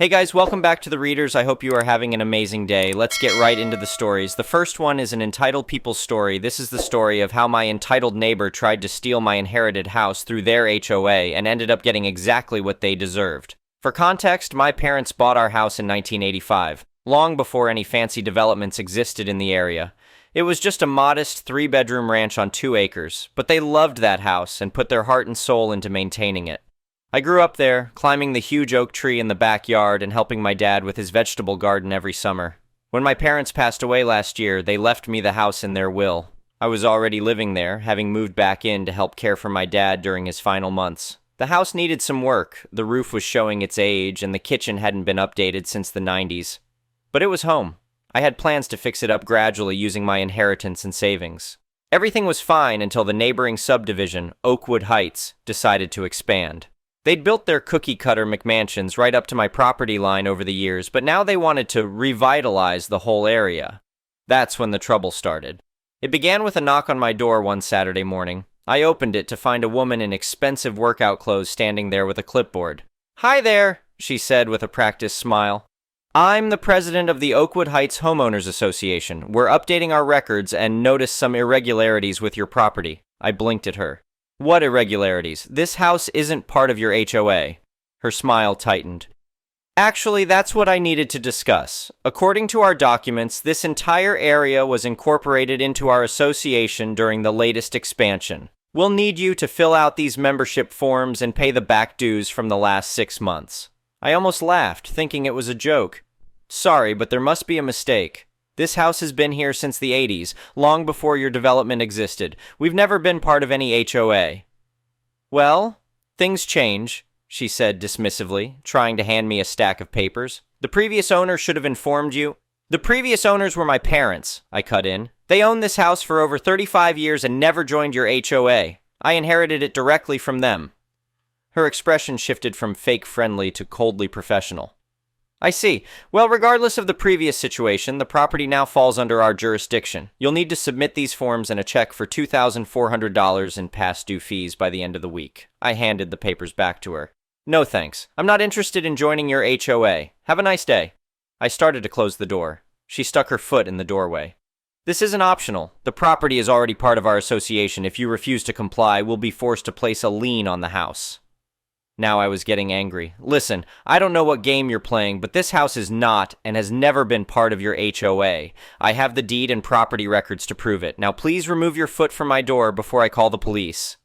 Hey guys, welcome back to the Readers. I hope you are having an amazing day. Let's get right into the stories. The first one is an entitled people story. This is the story of how my entitled neighbor tried to steal my inherited house through their HOA and ended up getting exactly what they deserved. For context, my parents bought our house in 1985, long before any fancy developments existed in the area. It was just a modest 3-bedroom ranch on 2 acres, but they loved that house and put their heart and soul into maintaining it. I grew up there, climbing the huge oak tree in the backyard and helping my dad with his vegetable garden every summer. When my parents passed away last year, they left me the house in their will. I was already living there, having moved back in to help care for my dad during his final months. The house needed some work, the roof was showing its age, and the kitchen hadn't been updated since the 90s. But it was home. I had plans to fix it up gradually using my inheritance and savings. Everything was fine until the neighboring subdivision, Oakwood Heights, decided to expand. They'd built their cookie-cutter McMansions right up to my property line over the years, but now they wanted to revitalize the whole area. That's when the trouble started. It began with a knock on my door one Saturday morning. I opened it to find a woman in expensive workout clothes standing there with a clipboard. "Hi there," she said with a practiced smile. "I'm the president of the Oakwood Heights Homeowners Association. We're updating our records and noticed some irregularities with your property." I blinked at her. "What irregularities? This house isn't part of your HOA. Her smile tightened. "Actually, that's what I needed to discuss. According to our documents, this entire area was incorporated into our association during the latest expansion. We'll need you to fill out these membership forms and pay the back dues from the last 6 months. I almost laughed, thinking it was a joke. "Sorry, but there must be a mistake. This house has been here since the 80s, long before your development existed. We've never been part of any HOA. "Well, things change," she said dismissively, trying to hand me a stack of papers. "The previous owner should have informed you." "The previous owners were my parents," I cut in. "They owned this house for over 35 years and never joined your HOA. I inherited it directly from them." Her expression shifted from fake friendly to coldly professional. "I see. Well, regardless of the previous situation, the property now falls under our jurisdiction. You'll need to submit these forms and a check for $2,400 in past due fees by the end of the week." I handed the papers back to her. "No thanks. I'm not interested in joining your HOA. Have a nice day." I started to close the door. She stuck her foot in the doorway. "This isn't optional. The property is already part of our association. If you refuse to comply, we'll be forced to place a lien on the house." Now I was getting angry. "Listen, I don't know what game you're playing, but this house is not and has never been part of your HOA. I have the deed and property records to prove it. Now please remove your foot from my door before I call the police."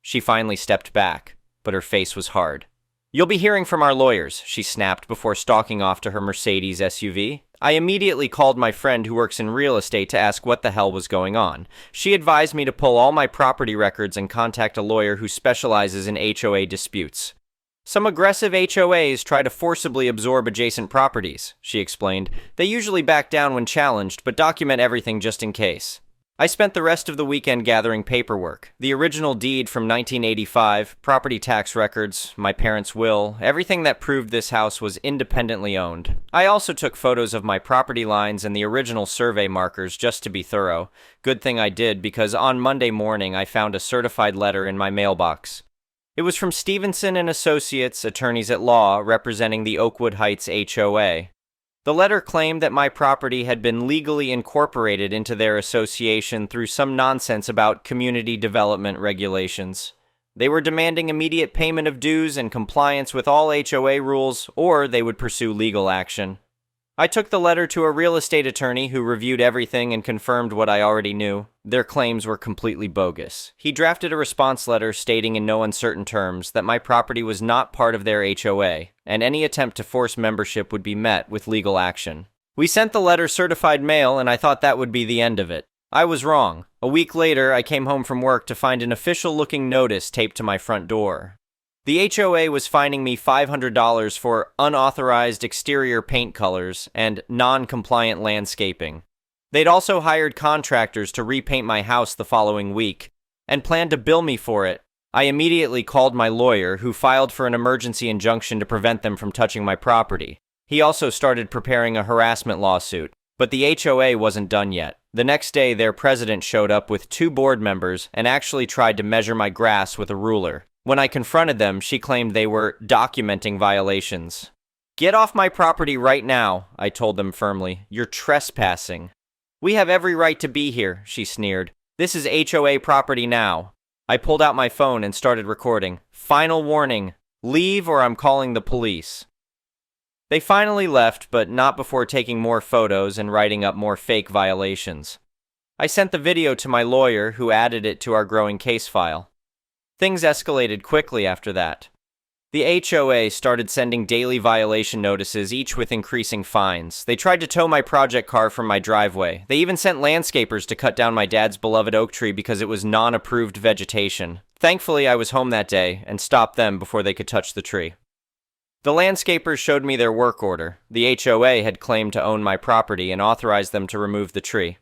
She finally stepped back, but her face was hard. "You'll be hearing from our lawyers," she snapped before stalking off to her Mercedes SUV. I immediately called my friend who works in real estate to ask what the hell was going on. She advised me to pull all my property records and contact a lawyer who specializes in HOA disputes. "Some aggressive HOAs try to forcibly absorb adjacent properties," she explained. "They usually back down when challenged, but document everything just in case." I spent the rest of the weekend gathering paperwork. The original deed from 1985, property tax records, my parents' will, everything that proved this house was independently owned. I also took photos of my property lines and the original survey markers just to be thorough. Good thing I did, because on Monday morning I found a certified letter in my mailbox. It was from Stevenson and Associates, attorneys at law, representing the Oakwood Heights HOA. The letter claimed that my property had been legally incorporated into their association through some nonsense about community development regulations. They were demanding immediate payment of dues and compliance with all HOA rules, or they would pursue legal action. I took the letter to a real estate attorney who reviewed everything and confirmed what I already knew. Their claims were completely bogus. He drafted a response letter stating in no uncertain terms that my property was not part of their HOA, and any attempt to force membership would be met with legal action. We sent the letter certified mail, and I thought that would be the end of it. I was wrong. A week later, I came home from work to find an official-looking notice taped to my front door. The HOA was fining me $500 for unauthorized exterior paint colors and non-compliant landscaping. They'd also hired contractors to repaint my house the following week, and planned to bill me for it. I immediately called my lawyer, who filed for an emergency injunction to prevent them from touching my property. He also started preparing a harassment lawsuit, but the HOA wasn't done yet. The next day, their president showed up with 2 board members and actually tried to measure my grass with a ruler. When I confronted them, she claimed they were documenting violations. "Get off my property right now," I told them firmly. "You're trespassing." "We have every right to be here," she sneered. "This is HOA property now." I pulled out my phone and started recording. "Final warning. Leave or I'm calling the police." They finally left, but not before taking more photos and writing up more fake violations. I sent the video to my lawyer, who added it to our growing case file. Things escalated quickly after that. The HOA started sending daily violation notices, each with increasing fines. They tried to tow my project car from my driveway. They even sent landscapers to cut down my dad's beloved oak tree because it was non-approved vegetation. Thankfully, I was home that day and stopped them before they could touch the tree. The landscapers showed me their work order. The HOA had claimed to own my property and authorized them to remove the tree.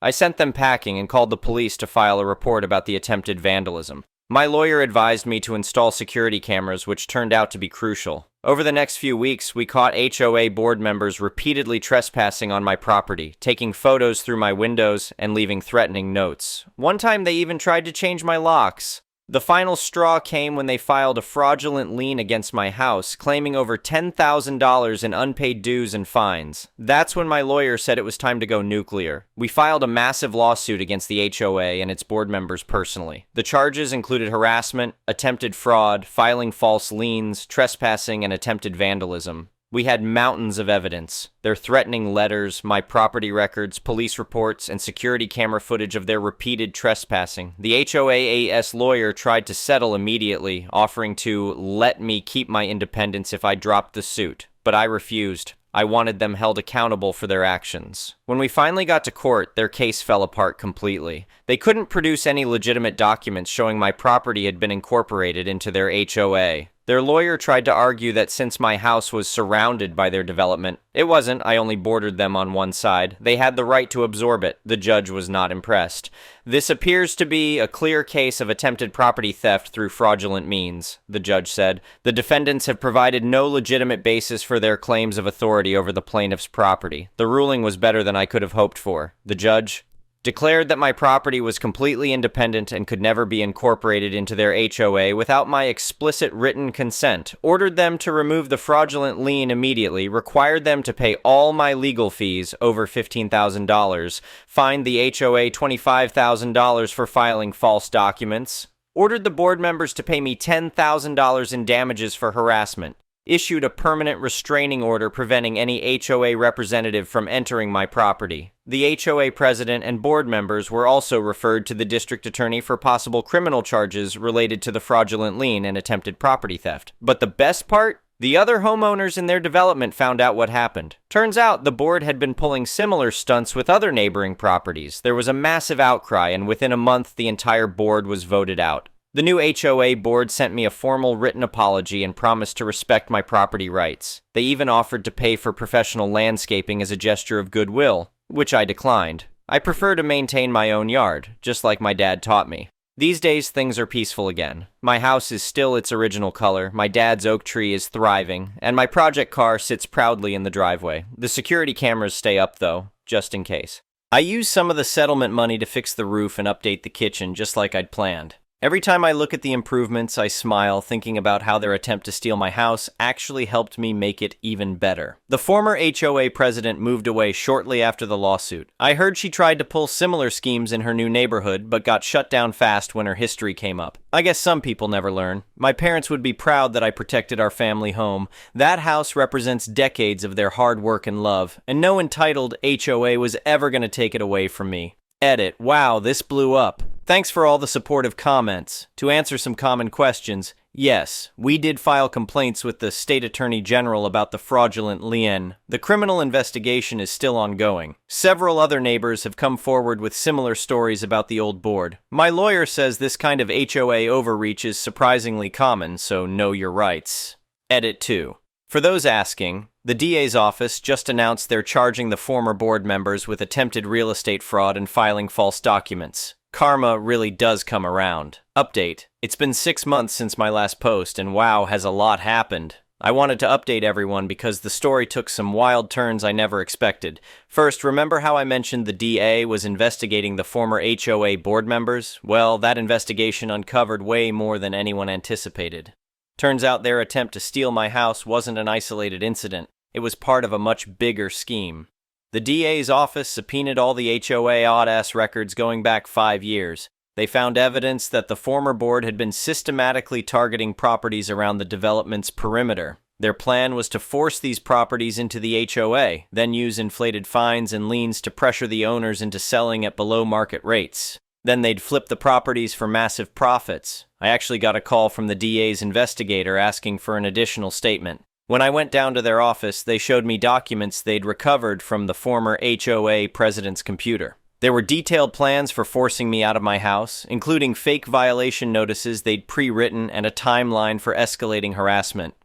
I sent them packing and called the police to file a report about the attempted vandalism. My lawyer advised me to install security cameras, which turned out to be crucial. Over the next few weeks, we caught HOA board members repeatedly trespassing on my property, taking photos through my windows and leaving threatening notes. One time they even tried to change my locks. The final straw came when they filed a fraudulent lien against my house, claiming over $10,000 in unpaid dues and fines. That's when my lawyer said it was time to go nuclear. We filed a massive lawsuit against the HOA and its board members personally. The charges included harassment, attempted fraud, filing false liens, trespassing, and attempted vandalism. We had mountains of evidence. Their threatening letters, my property records, police reports, and security camera footage of their repeated trespassing. The HOA's lawyer tried to settle immediately, offering to let me keep my independence if I dropped the suit, but I refused. I wanted them held accountable for their actions. When we finally got to court, their case fell apart completely. They couldn't produce any legitimate documents showing my property had been incorporated into their HOA. Their lawyer tried to argue that since my house was surrounded by their development, it wasn't, I only bordered them on one side, they had the right to absorb it. The judge was not impressed. "This appears to be a clear case of attempted property theft through fraudulent means," the judge said. "The defendants have provided no legitimate basis for their claims of authority over the plaintiff's property." The ruling was better than I could have hoped for. The judge declared that my property was completely independent and could never be incorporated into their HOA without my explicit written consent, ordered them to remove the fraudulent lien immediately, required them to pay all my legal fees, over $15,000, fined the HOA $25,000 for filing false documents, ordered the board members to pay me $10,000 in damages for harassment, issued a permanent restraining order preventing any HOA representative from entering my property. The HOA president and board members were also referred to the district attorney for possible criminal charges related to the fraudulent lien and attempted property theft. But the best part? The other homeowners in their development found out what happened. Turns out the board had been pulling similar stunts with other neighboring properties. There was a massive outcry, and within a month the entire board was voted out. The new HOA board sent me a formal written apology and promised to respect my property rights. They even offered to pay for professional landscaping as a gesture of goodwill, which I declined. I prefer to maintain my own yard, just like my dad taught me. These days, things are peaceful again. My house is still its original color, my dad's oak tree is thriving, and my project car sits proudly in the driveway. The security cameras stay up, though, just in case. I used some of the settlement money to fix the roof and update the kitchen, just like I'd planned. Every time I look at the improvements, I smile, thinking about how their attempt to steal my house actually helped me make it even better. The former HOA president moved away shortly after the lawsuit. I heard she tried to pull similar schemes in her new neighborhood, but got shut down fast when her history came up. I guess some people never learn. My parents would be proud that I protected our family home. That house represents decades of their hard work and love, and no entitled HOA was ever going to take it away from me. Edit. Wow, this blew up. Thanks for all the supportive comments. To answer some common questions, yes, we did file complaints with the State Attorney General about the fraudulent lien. The criminal investigation is still ongoing. Several other neighbors have come forward with similar stories about the old board. My lawyer says this kind of HOA overreach is surprisingly common, so know your rights. Edit 2. For those asking, the DA's office just announced they're charging the former board members with attempted real estate fraud and filing false documents. Karma really does come around. Update. It's been 6 months since my last post, and wow, has a lot happened. I wanted to update everyone because the story took some wild turns I never expected. First, remember how I mentioned the DA was investigating the former HOA board members? Well, that investigation uncovered way more than anyone anticipated. Turns out their attempt to steal my house wasn't an isolated incident. It was part of a much bigger scheme. The DA's office subpoenaed all the HOA odd-ass records going back 5 years. They found evidence that the former board had been systematically targeting properties around the development's perimeter. Their plan was to force these properties into the HOA, then use inflated fines and liens to pressure the owners into selling at below-market rates. Then they'd flip the properties for massive profits. I actually got a call from the DA's investigator asking for an additional statement. When I went down to their office, they showed me documents they'd recovered from the former HOA president's computer. There were detailed plans for forcing me out of my house, including fake violation notices they'd pre-written and a timeline for escalating harassment.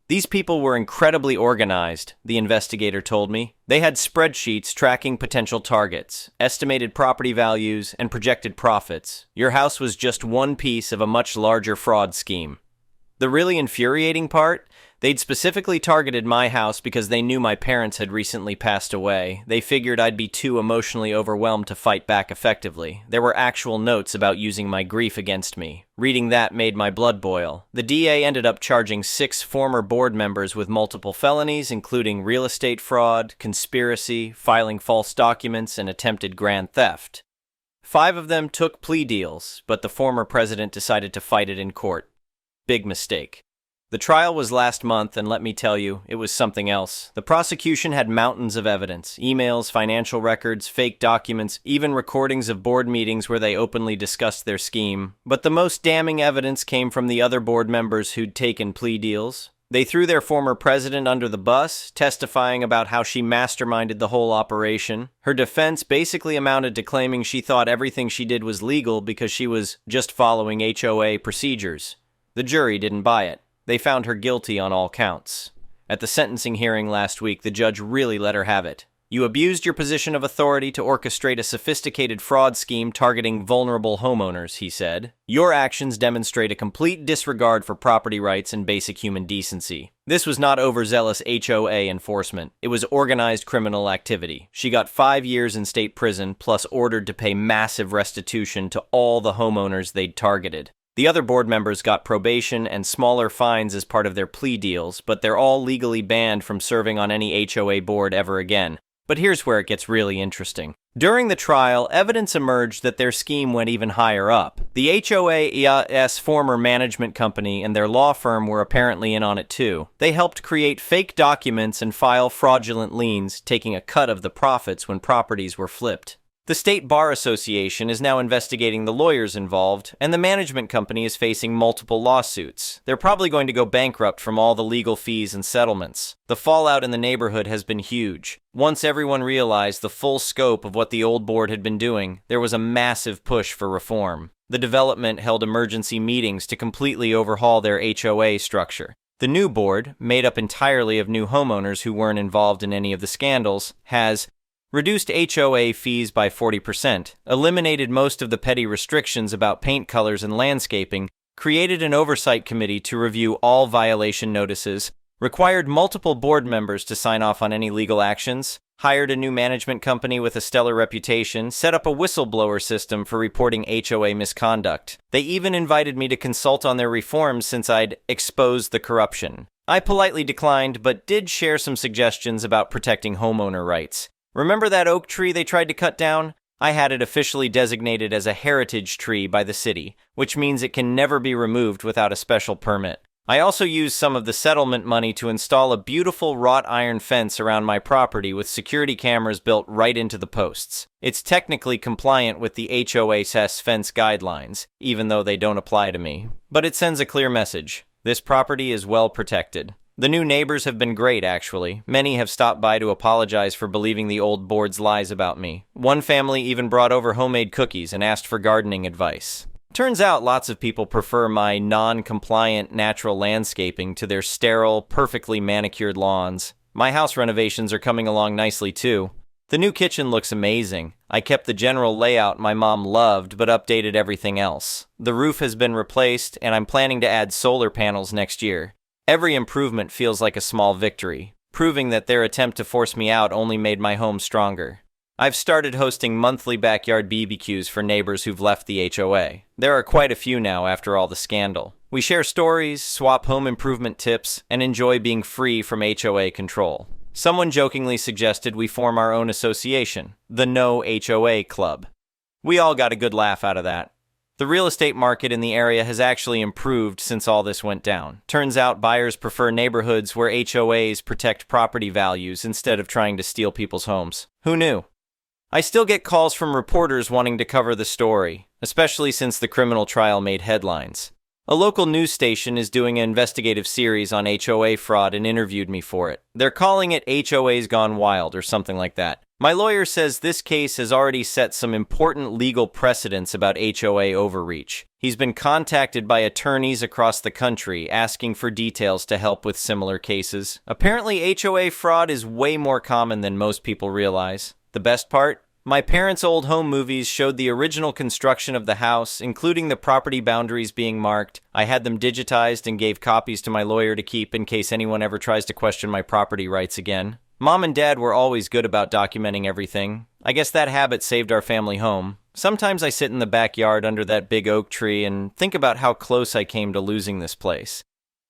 These people were incredibly organized, the investigator told me. They had spreadsheets tracking potential targets, estimated property values, and projected profits. Your house was just one piece of a much larger fraud scheme. The really infuriating part? They'd specifically targeted my house because they knew my parents had recently passed away. They figured I'd be too emotionally overwhelmed to fight back effectively. There were actual notes about using my grief against me. Reading that made my blood boil. The DA ended up charging 6 former board members with multiple felonies, including real estate fraud, conspiracy, filing false documents, and attempted grand theft. 5 of them took plea deals, but the former president decided to fight it in court. Big mistake. The trial was last month, and let me tell you, it was something else. The prosecution had mountains of evidence, emails, financial records, fake documents, even recordings of board meetings where they openly discussed their scheme. But the most damning evidence came from the other board members who'd taken plea deals. They threw their former president under the bus, testifying about how she masterminded the whole operation. Her defense basically amounted to claiming she thought everything she did was legal because she was just following HOA procedures. The jury didn't buy it. They found her guilty on all counts. At the sentencing hearing last week, the judge really let her have it. You abused your position of authority to orchestrate a sophisticated fraud scheme targeting vulnerable homeowners, he said. Your actions demonstrate a complete disregard for property rights and basic human decency. This was not overzealous HOA enforcement. It was organized criminal activity. She got 5 years in state prison, plus ordered to pay massive restitution to all the homeowners they'd targeted. The other board members got probation and smaller fines as part of their plea deals, but they're all legally banned from serving on any HOA board ever again. But here's where it gets really interesting. During the trial, evidence emerged that their scheme went even higher up. The HOA's former management company and their law firm were apparently in on it too. They helped create fake documents and file fraudulent liens, taking a cut of the profits when properties were flipped. The State Bar Association is now investigating the lawyers involved, and the management company is facing multiple lawsuits. They're probably going to go bankrupt from all the legal fees and settlements. The fallout in the neighborhood has been huge. Once everyone realized the full scope of what the old board had been doing, there was a massive push for reform. The development held emergency meetings to completely overhaul their HOA structure. The new board, made up entirely of new homeowners who weren't involved in any of the scandals, has reduced HOA fees by 40%, eliminated most of the petty restrictions about paint colors and landscaping, created an oversight committee to review all violation notices, required multiple board members to sign off on any legal actions, hired a new management company with a stellar reputation, set up a whistleblower system for reporting HOA misconduct. They even invited me to consult on their reforms since I'd exposed the corruption. I politely declined, but did share some suggestions about protecting homeowner rights. Remember that oak tree they tried to cut down? I had it officially designated as a heritage tree by the city, which means it can never be removed without a special permit. I also used some of the settlement money to install a beautiful wrought iron fence around my property with security cameras built right into the posts. It's technically compliant with the HOA's fence guidelines, even though they don't apply to me. But it sends a clear message. This property is well protected. The new neighbors have been great, actually. Many have stopped by to apologize for believing the old board's lies about me. One family even brought over homemade cookies and asked for gardening advice. Turns out lots of people prefer my non-compliant natural landscaping to their sterile, perfectly manicured lawns. My house renovations are coming along nicely, too. The new kitchen looks amazing. I kept the general layout my mom loved, but updated everything else. The roof has been replaced, and I'm planning to add solar panels next year. Every improvement feels like a small victory, proving that their attempt to force me out only made my home stronger. I've started hosting monthly backyard BBQs for neighbors who've left the HOA. There are quite a few now after all the scandal. We share stories, swap home improvement tips, and enjoy being free from HOA control. Someone jokingly suggested we form our own association, the No HOA Club. We all got a good laugh out of that. The real estate market in the area has actually improved since all this went down. Turns out buyers prefer neighborhoods where HOAs protect property values instead of trying to steal people's homes. Who knew? I still get calls from reporters wanting to cover the story, especially since the criminal trial made headlines. A local news station is doing an investigative series on HOA fraud and interviewed me for it. They're calling it HOAs Gone Wild or something like that. My lawyer says this case has already set some important legal precedents about HOA overreach. He's been contacted by attorneys across the country asking for details to help with similar cases. Apparently, HOA fraud is way more common than most people realize. The best part? My parents' old home movies showed the original construction of the house, including the property boundaries being marked. I had them digitized and gave copies to my lawyer to keep in case anyone ever tries to question my property rights again. Mom and Dad were always good about documenting everything. I guess that habit saved our family home. Sometimes I sit in the backyard under that big oak tree and think about how close I came to losing this place.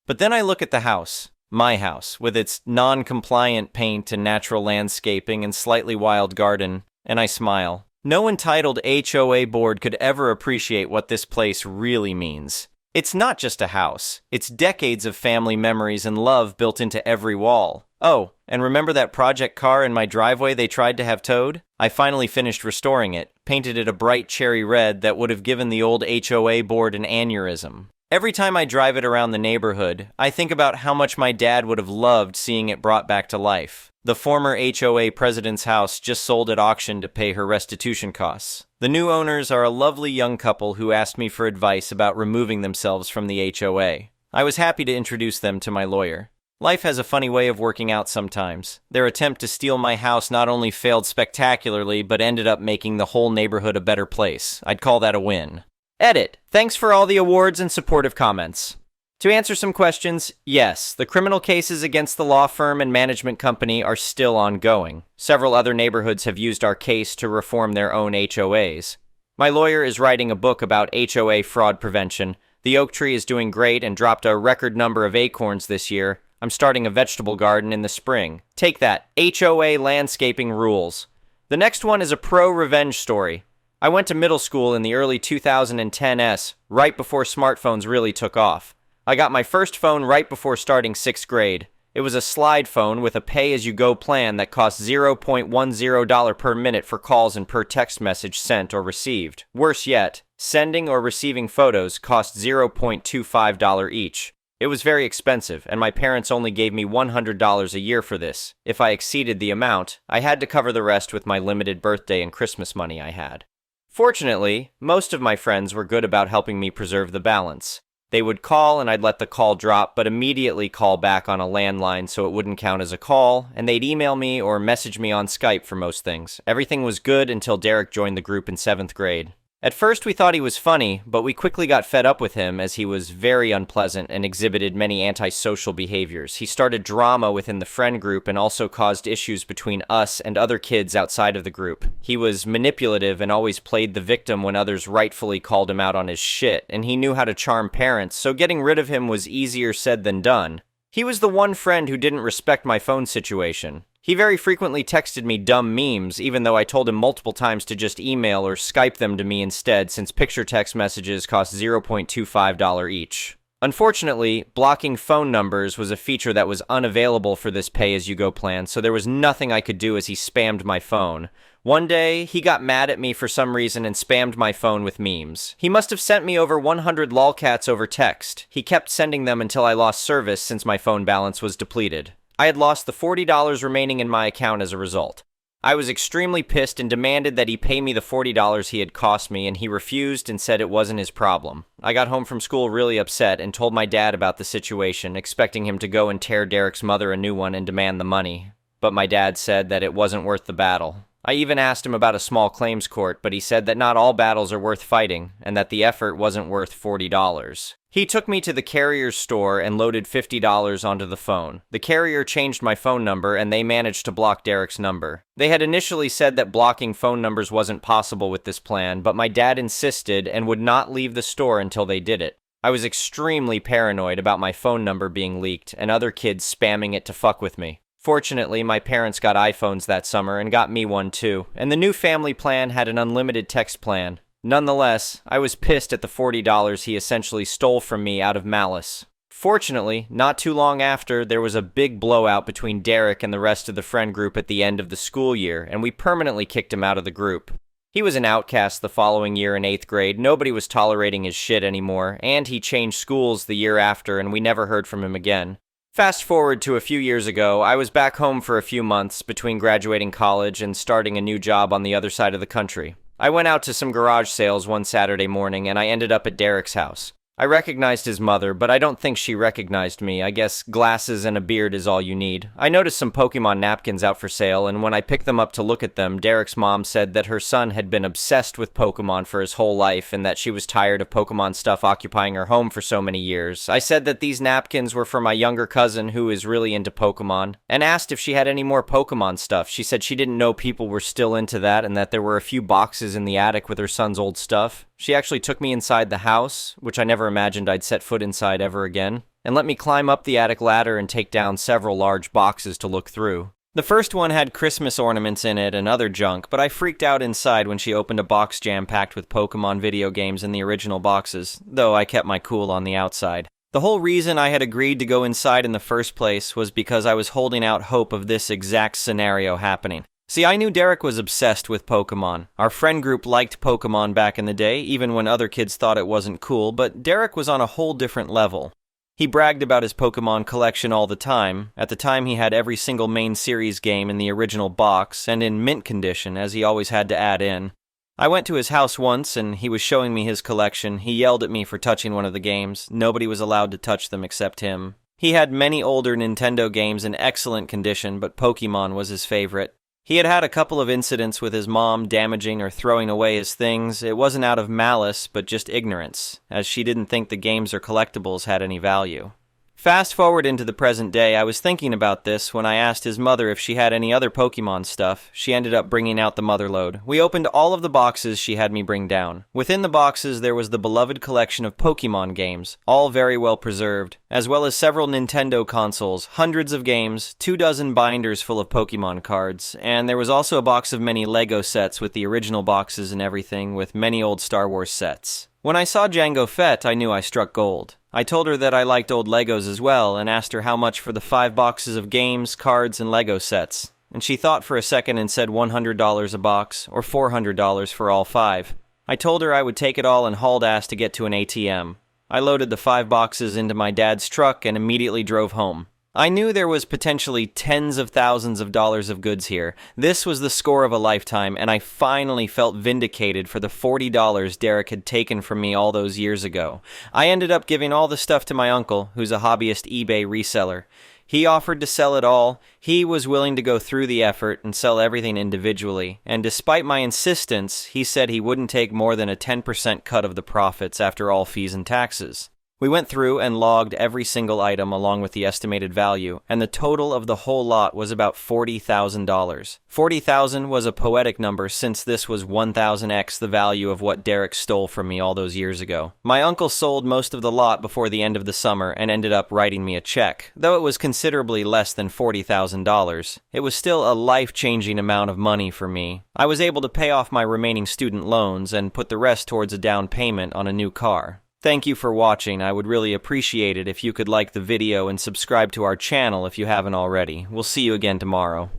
But then I look at the house, my house, with its non-compliant paint and natural landscaping and slightly wild garden, and I smile. No entitled HOA board could ever appreciate what this place really means. It's not just a house. It's decades of family memories and love built into every wall. Oh, and remember that project car in my driveway they tried to have towed? I finally finished restoring it, painted it a bright cherry red that would have given the old HOA board an aneurysm. Every time I drive it around the neighborhood, I think about how much my dad would have loved seeing it brought back to life. The former HOA president's house just sold at auction to pay her restitution costs. The new owners are a lovely young couple who asked me for advice about removing themselves from the HOA. I was happy to introduce them to my lawyer. Life has a funny way of working out sometimes. Their attempt to steal my house not only failed spectacularly, but ended up making the whole neighborhood a better place. I'd call that a win. Edit. Thanks for all the awards and supportive comments. To answer some questions, yes, the criminal cases against the law firm and management company are still ongoing. Several other neighborhoods have used our case to reform their own HOAs. My lawyer is writing a book about HOA fraud prevention. The oak tree is doing great and dropped a record number of acorns this year. I'm starting a vegetable garden in the spring. Take that. HOA landscaping rules. The next one is a pro-revenge story. I went to middle school in the early 2010s, right before smartphones really took off. I got my first phone right before starting 6th grade. It was a slide phone with a pay-as-you-go plan that cost $0.10 per minute for calls and per text message sent or received. Worse yet, sending or receiving photos cost $0.25 each. It was very expensive, and my parents only gave me $100 a year for this. If I exceeded the amount, I had to cover the rest with my limited birthday and Christmas money I had. Fortunately, most of my friends were good about helping me preserve the balance. They would call and I'd let the call drop, but immediately call back on a landline so it wouldn't count as a call, and they'd email me or message me on Skype for most things. Everything was good until Derek joined the group in 7th grade. At first we thought he was funny, but we quickly got fed up with him as he was very unpleasant and exhibited many antisocial behaviors. He started drama within the friend group and also caused issues between us and other kids outside of the group. He was manipulative and always played the victim when others rightfully called him out on his shit, and he knew how to charm parents, so getting rid of him was easier said than done. He was the one friend who didn't respect my phone situation. He very frequently texted me dumb memes, even though I told him multiple times to just email or Skype them to me instead, since picture text messages cost $0.25 each. Unfortunately, blocking phone numbers was a feature that was unavailable for this pay-as-you-go plan, so there was nothing I could do as he spammed my phone. One day, he got mad at me for some reason and spammed my phone with memes. He must have sent me over 100 lolcats over text. He kept sending them until I lost service since my phone balance was depleted. I had lost the $40 remaining in my account as a result. I was extremely pissed and demanded that he pay me the $40 he had cost me, and he refused and said it wasn't his problem. I got home from school really upset and told my dad about the situation, expecting him to go and tear Derek's mother a new one and demand the money. But my dad said that it wasn't worth the battle. I even asked him about a small claims court, but he said that not all battles are worth fighting, and that the effort wasn't worth $40. He took me to the carrier's store and loaded $50 onto the phone. The carrier changed my phone number, and they managed to block Derek's number. They had initially said that blocking phone numbers wasn't possible with this plan, but my dad insisted and would not leave the store until they did it. I was extremely paranoid about my phone number being leaked and other kids spamming it to fuck with me. Fortunately, my parents got iPhones that summer and got me one too, and the new family plan had an unlimited text plan. Nonetheless, I was pissed at the $40 he essentially stole from me out of malice. Fortunately, not too long after, there was a big blowout between Derek and the rest of the friend group at the end of the school year, and we permanently kicked him out of the group. He was an outcast the following year in 8th grade, nobody was tolerating his shit anymore, and he changed schools the year after and we never heard from him again. Fast forward to a few years ago, I was back home for a few months between graduating college and starting a new job on the other side of the country. I went out to some garage sales one Saturday morning and I ended up at Derek's house. I recognized his mother, but I don't think she recognized me. I guess glasses and a beard is all you need. I noticed some Pokemon napkins out for sale, and when I picked them up to look at them, Derek's mom said that her son had been obsessed with Pokemon for his whole life, and that she was tired of Pokemon stuff occupying her home for so many years. I said that these napkins were for my younger cousin, who is really into Pokemon, and asked if she had any more Pokemon stuff. She said she didn't know people were still into that, and that there were a few boxes in the attic with her son's old stuff. She actually took me inside the house, which I never imagined I'd set foot inside ever again, and let me climb up the attic ladder and take down several large boxes to look through. The first one had Christmas ornaments in it and other junk, but I freaked out inside when she opened a box jam-packed with Pokemon video games in the original boxes, though I kept my cool on the outside. The whole reason I had agreed to go inside in the first place was because I was holding out hope of this exact scenario happening. See, I knew Derek was obsessed with Pokemon. Our friend group liked Pokemon back in the day, even when other kids thought it wasn't cool, but Derek was on a whole different level. He bragged about his Pokemon collection all the time. At the time, he had every single main series game in the original box, and in mint condition, as he always had to add in. I went to his house once, and he was showing me his collection. He yelled at me for touching one of the games. Nobody was allowed to touch them except him. He had many older Nintendo games in excellent condition, but Pokemon was his favorite. He had had a couple of incidents with his mom damaging or throwing away his things. It wasn't out of malice, but just ignorance, as she didn't think the games or collectibles had any value. Fast forward into the present day, I was thinking about this when I asked his mother if she had any other Pokemon stuff. She ended up bringing out the mother lode. We opened all of the boxes she had me bring down. Within the boxes there was the beloved collection of Pokemon games, all very well preserved, as well as several Nintendo consoles, hundreds of games, 24 binders full of Pokemon cards, and there was also a box of many Lego sets with the original boxes and everything, with many old Star Wars sets. When I saw Jango Fett, I knew I struck gold. I told her that I liked old Legos as well, and asked her how much for the 5 boxes of games, cards, and Lego sets. And she thought for a second and said $100 a box, or $400 for all 5. I told her I would take it all and hauled ass to get to an ATM. I loaded the 5 boxes into my dad's truck and immediately drove home. I knew there was potentially tens of thousands of dollars of goods here. This was the score of a lifetime, and I finally felt vindicated for the $40 Derek had taken from me all those years ago. I ended up giving all the stuff to my uncle, who's a hobbyist eBay reseller. He offered to sell it all. He was willing to go through the effort and sell everything individually, and despite my insistence, he said he wouldn't take more than a 10% cut of the profits after all fees and taxes. We went through and logged every single item along with the estimated value, and the total of the whole lot was about $40,000. $40,000 was a poetic number since this was 1,000x the value of what Derek stole from me all those years ago. My uncle sold most of the lot before the end of the summer and ended up writing me a check. Though it was considerably less than $40,000, it was still a life-changing amount of money for me. I was able to pay off my remaining student loans and put the rest towards a down payment on a new car. Thank you for watching. I would really appreciate it if you could like the video and subscribe to our channel if you haven't already. We'll see you again tomorrow.